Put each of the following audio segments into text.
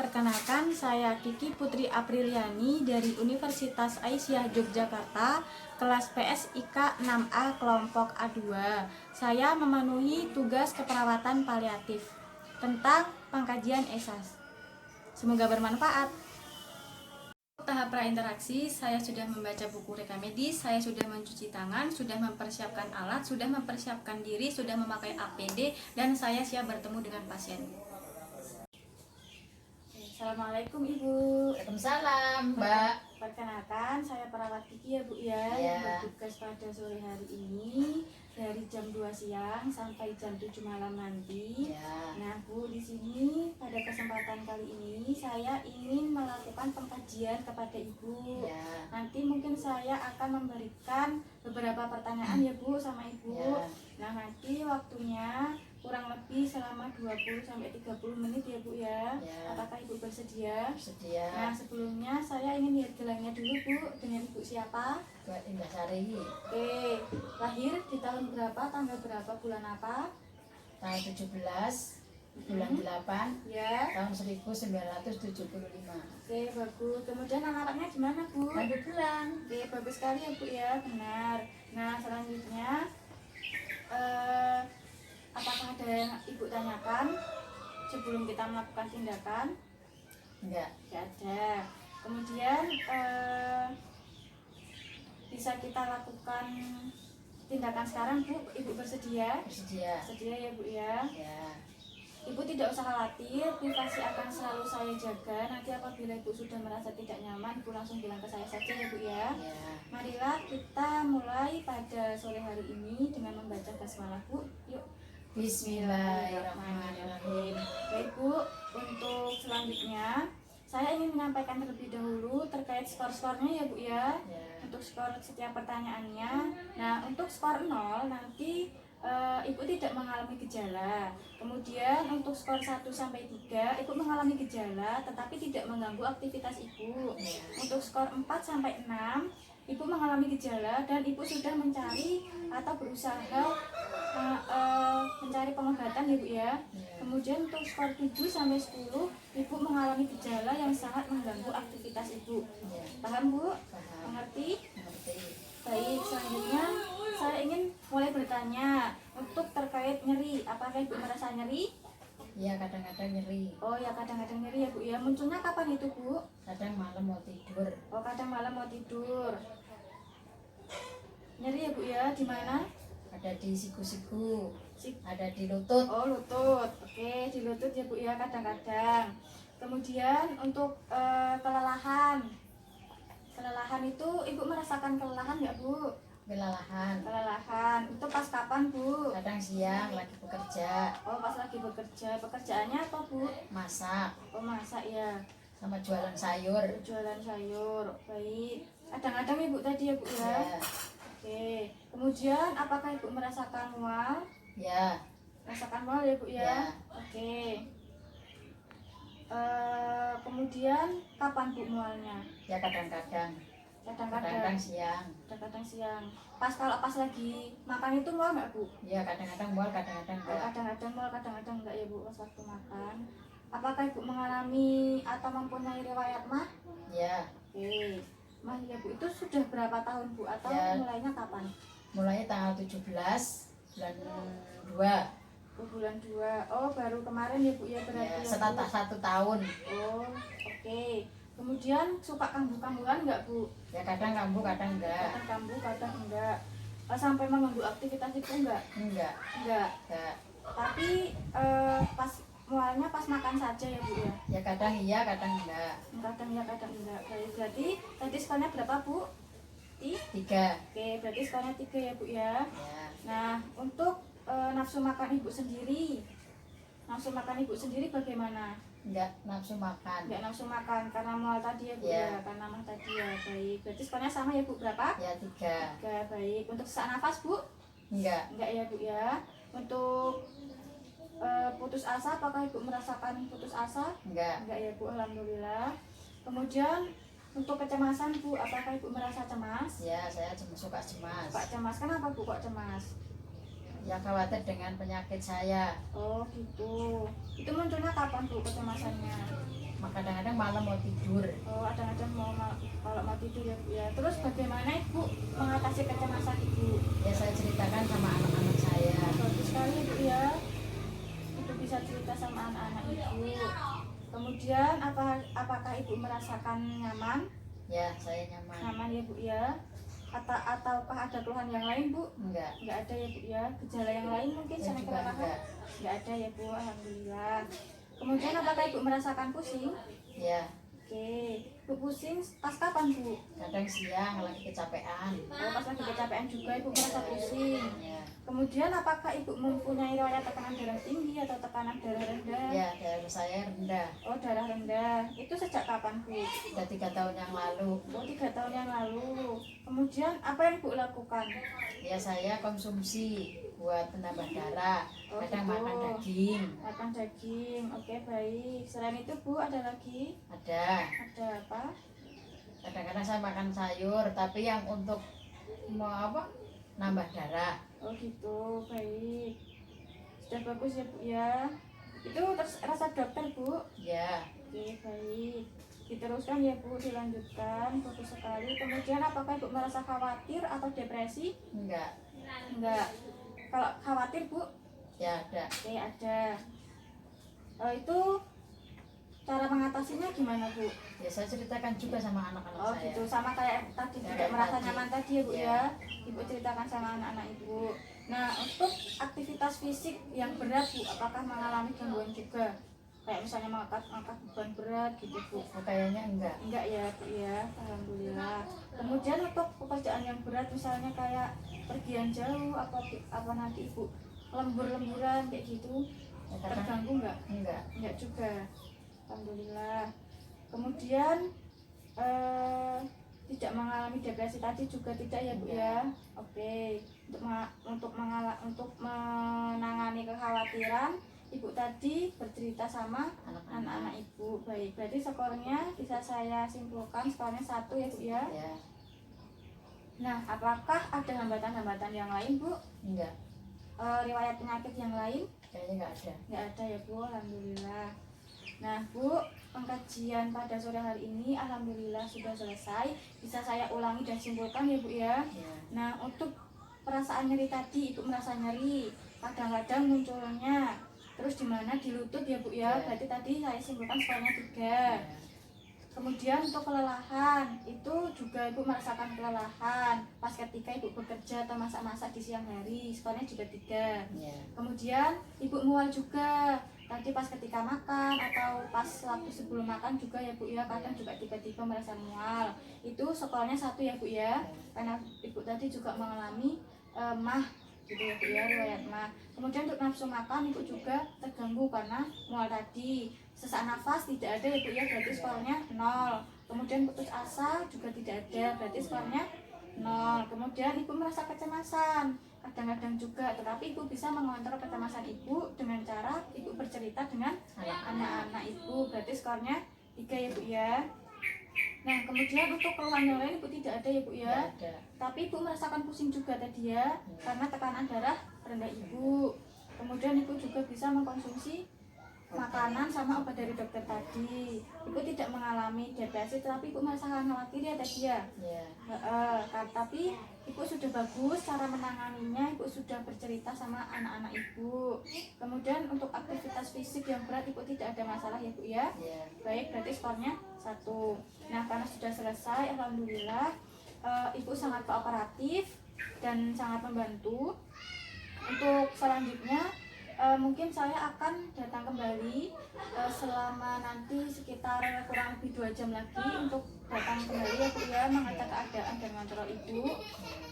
Perkenalkan, saya Kiki Putri Apriliani dari Universitas Aisyah Yogyakarta, kelas PSIK 6A kelompok A2. Saya memenuhi tugas keperawatan paliatif tentang pengkajian ESAS. Semoga bermanfaat. Tahap prainteraksi, saya sudah membaca buku reka medis, saya sudah mencuci tangan, sudah mempersiapkan alat, sudah mempersiapkan diri, sudah memakai APD, dan saya siap bertemu dengan pasien. Assalamualaikum Ibu. Waalaikumsalam Mbak. Perkenalkan, saya perawat Kiki ya Bu ya, yang bertugas pada sore hari ini dari jam 2 siang sampai jam 7 malam nanti. Nah Bu, di sini pada kesempatan kali ini saya ingin melakukan pengkajian kepada Ibu. Nanti mungkin saya akan memberikan beberapa pertanyaan ya Bu sama Ibu. Nah nanti waktunya kurang lebih selama 20-30 menit ya Bu ya. Apakah Ibu bersedia? Bersedia. Nah sebelumnya saya ingin lihat gelangnya dulu Bu. Dengan Ibu siapa? Mbak Indah Sari. Oke, lahir di tahun berapa, tanggal berapa, bulan apa? Tanggal 17 bulan 8 Ya. tahun 1975. Oke, bagus. Kemudian anak-anaknya gimana Bu? Baru pulang. Oke, bagus sekali ya Bu ya, benar. Nah selanjutnya apakah ada yang Ibu tanyakan sebelum kita melakukan tindakan? Enggak. Tidak ada. Kemudian bisa kita lakukan tindakan sekarang Bu. Ibu bersedia? Bersedia. Bersedia ya Bu ya. Ya. Ibu tidak usah khawatir, privasi akan selalu saya jaga. Nanti apabila Ibu sudah merasa tidak nyaman, Ibu langsung bilang ke saya saja ya Bu ya. Marilah kita mulai pada sore hari ini dengan membaca basmalah Bu. Yuk. Bismillahirrahmanirrahim. Baik Bu, untuk selanjutnya saya ingin menyampaikan terlebih dahulu terkait skor-skornya ya Bu ya. Untuk skor setiap pertanyaannya. Nah untuk skor 0 nanti Ibu tidak mengalami gejala. Kemudian untuk skor 1 sampai 3 Ibu mengalami gejala tetapi tidak mengganggu aktivitas Ibu. Untuk skor 4 sampai 6 Ibu mengalami gejala dan Ibu sudah mencari atau berusaha mencari pengobatan ya Bu ya. Kemudian untuk skor 7 sampai 10 Ibu mengalami gejala yang sangat mengganggu aktivitas Ibu. Paham Bu? Mengerti? Baik, selanjutnya saya ingin mulai bertanya untuk terkait nyeri. Apakah Ibu merasa nyeri? Ya, kadang-kadang nyeri. Oh ya, kadang-kadang nyeri ya Bu ya. Munculnya kapan itu Bu? Kadang malam mau tidur. Oh, kadang malam mau tidur. Nyeri ya Bu ya, di mana? Ada di siku-siku, ada di lutut. Oh, lutut. Oke, di lutut ya Bu ya, kadang-kadang. Kemudian untuk kelelahan. Kelelahan itu Ibu merasakan kelelahan nggak Bu? Kelelahan. Kelelahan itu pas kapan Bu? Kadang siang lagi bekerja. Oh, pas lagi bekerja. Pekerjaannya apa Bu? Masak. Oh, masak ya. Sama jualan sayur. Jualan sayur. Baik. Kadang-kadang Ibu tadi ya Bu ya. Oke. Kemudian apakah Ibu merasakan mual? Ya. Merasakan mual ya Bu ya. Oke. Kemudian kapan Bu mualnya? Ya kadang-kadang. Kadang-kadang siang. Kadang-kadang siang. Kalau pas lagi makan itu mual nggak Bu? Ya kadang-kadang mual, kadang-kadang enggak. Kadang-kadang mual, kadang-kadang enggak ya Bu pas waktu makan. Apakah Ibu mengalami atau mempunyai riwayat mah? Ya. Oke. Mah ya Bu itu sudah berapa tahun Bu atau mulainya kapan? Mulainya tanggal 17 bulan 2. Oh, bulan 2. Oh, baru kemarin ya Bu ya berarti. Ya, 1 tahun. Oh, oke. Kemudian suka kambuh-kambuhan enggak Bu? Ya kadang kambuh, kadang enggak. Kadang kambuh, kadang enggak. Sampai mengganggu aktivitas itu enggak? Enggak. Enggak. Tapi pas mualnya pas makan saja ya Bu ya? Ya kadang iya, kadang enggak. Kadang iya, kadang enggak. Baik, berarti tadi skornya berapa Bu? 3. Oke, berarti skornya 3 ya Bu ya? Nah, untuk nafsu makan Ibu sendiri. Nafsu makan Ibu sendiri bagaimana? Enggak nafsu makan. Enggak nafsu makan karena mual tadi ya Bu ya, karena mah tadi ya. Baik, berarti skornya sama ya Bu, berapa? Ya 3. Baik, untuk sesak nafas Bu? Enggak. Enggak ya Bu ya. Untuk putus asa, apakah Ibu merasakan putus asa? Enggak. Enggak ya Bu, alhamdulillah. Kemudian untuk kecemasan Bu, apakah Ibu merasa cemas? Ya, saya suka cemas. Pak cemas, kenapa Bu kok cemas? Ya khawatir dengan penyakit saya. Oh gitu. Itu munculnya kapan Bu kecemasannya? Makan kadang-kadang malam mau tidur. Oh, kadang-kadang kalau mau tidur ya Bu ya. Terus bagaimana Ibu mengatasi kecemasan Ibu? Ya saya ceritakan sama anak-anak saya. Bagus sekali Bu ya. Ibu bisa cerita sama anak-anak Ibu. Kemudian apakah Ibu merasakan nyaman? Ya saya nyaman. Nyaman ya Bu ya. Ataukah ada keluhan yang lain Bu? Enggak. Enggak ada ya Bu ya. Gejala yang lain mungkin Ya selain juga kelelahan? enggak. Enggak ada ya Bu, alhamdulillah. Kemudian apakah Ibu merasakan pusing? Ya Oke, Ibu pusing pas kapan Bu? kadang siang lagi kecapean. Oh, pas lagi kecapean juga Ibu merasa pusing. Ya. Kemudian apakah Ibu mempunyai riwayat tekanan darah tinggi atau tekanan darah rendah? Ya darah saya rendah. Oh, darah rendah. Itu sejak kapan Bu? Sudah 3 tahun yang lalu. Oh, 3 tahun yang lalu. Kemudian apa yang Ibu lakukan? Ya saya konsumsi buat penambah darah. Oh, Kadang gitu. makan daging. Makan daging. Oke, baik. Selain itu Bu, ada lagi? Ada. Ada apa? Kadang-kadang saya makan sayur, tapi yang untuk mau apa? Nambah darah. Oh, gitu. Baik. Sudah bagus ya Bu ya. Itu rasa dokter Bu. Ya. Oke, baik. Diteruskan ya Bu, dilanjutkan. Bagus sekali. Kemudian apakah Ibu merasa khawatir atau depresi? Enggak. Enggak. Kalau khawatir Bu, Ya ada. oke ada. Itu cara mengatasinya gimana Bu? Ya saya ceritakan juga sama anak-anak Oh saya. gitu, sama kayak tadi Ya, tidak kayak merasa tadi. nyaman tadi ya Bu Ya. ya. Ibu ceritakan sama anak-anak Ibu. Nah, untuk aktivitas fisik yang berat Bu, apakah mengalami gangguan juga? Kayak misalnya mengangkat beban berat gitu Bu. Oh, kayaknya enggak. Enggak ya Bu ya, alhamdulillah. Kemudian untuk pekerjaan yang berat misalnya kayak pergian jauh apa nanti Ibu lembur-lemburan kayak gitu, Ya, kadang terganggu enggak? enggak. Enggak juga, alhamdulillah. Kemudian tidak mengalami depresi tadi juga tidak ya Bu ya. Oke, untuk menangani kekhawatiran Ibu tadi bercerita sama anak-anak Ibu. Baik, berarti skornya bisa saya simpulkan skornya 1 ya Bu ya. Ya. Nah, apakah ada hambatan-hambatan yang lain Bu? Enggak. Riwayat penyakit yang lain? Kayaknya enggak ada. Nggak ada ya Bu, alhamdulillah. Nah Bu, pengkajian pada sore hari ini alhamdulillah sudah selesai. Bisa saya ulangi dan simpulkan ya Bu ya. Ya. Nah, untuk perasaan nyeri tadi Ibu merasa nyeri, kadang-kadang munculnya terus di mana di lutut ya Bu ya. Ya. Berarti tadi saya simpulkan skornya 3. Ya. Kemudian untuk kelelahan itu juga Ibu merasakan kelelahan pas ketika Ibu bekerja atau masak-masak di siang hari, skornya juga 3. Ya. Kemudian Ibu mual juga tadi pas ketika makan atau pas waktu sebelum makan juga ya Bu ya, kadang juga tiba-tiba merasa mual. Itu skornya 1 ya Bu ya, karena Ibu tadi juga mengalami mah gitu ya Bu ya, riwayat mah. Kemudian untuk nafsu makan Ibu juga terganggu karena mual tadi. Sesak nafas tidak ada ya Bu ya, berarti skornya 0. Kemudian putus asa juga tidak ada, berarti skornya 0. Kemudian Ibu merasa kecemasan kadang-kadang juga, tetapi Ibu bisa mengontrol kecemasan Ibu dengan cara Ibu bercerita dengan anak-anak Ibu, berarti skornya 3 ya Bu ya. Nah, kemudian untuk keluhan yang lain Ibu tidak ada ya Bu ya. Enggak ada. Tapi Ibu merasakan pusing juga tadi ya, karena tekanan darah rendah Ibu. Kemudian Ibu juga bisa mengkonsumsi makanan sama obat dari dokter tadi. Ibu tidak mengalami depresi, tapi Ibu merasakan khawatir ya tadi ya. Ya. Tapi Ibu sudah bagus cara menanganinya. Ibu sudah bercerita sama anak-anak Ibu. Kemudian untuk aktivitas fisik yang berat Ibu tidak ada masalah ya Bu ya. Ya. Baik, berarti skornya 1. Nah, karena sudah selesai, alhamdulillah Ibu sangat kooperatif dan sangat membantu. Untuk selanjutnya mungkin saya akan datang kembali selama nanti sekitar kurang lebih 2 jam lagi untuk datang kembali ya Bu ya, mengecek keadaan dan ngontrol Ibu.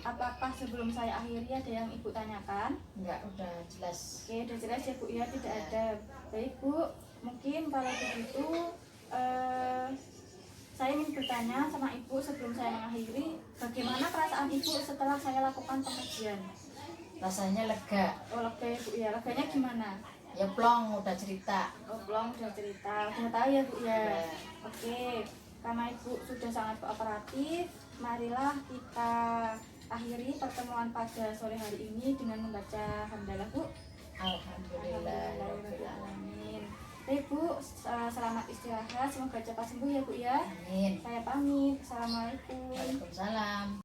Apakah sebelum saya akhiri ada yang Ibu tanyakan? Enggak, udah jelas. Oke, udah jelas ya Bu ya, tidak ada. Baik Bu, mungkin kalau begitu saya ingin bertanya sama Ibu sebelum saya mengakhiri, bagaimana perasaan Ibu setelah saya lakukan pengajian? Rasanya lega. Oh, lega ya Bu ya, leganya gimana? Ya plong udah cerita. Oh, belum udah cerita, udah tahu ya Bu ya. Ya. Oke, karena Ibu sudah sangat kooperatif, marilah kita akhiri pertemuan pada sore hari ini dengan membaca hamdalah Bu. Alhamdulillah. Alhamdulillahirrahmanirrahim. Baik Bu, selamat istirahat, semoga cepat sembuh ya Bu ya. Amin. Saya pamit, assalamualaikum. Waalaikumsalam.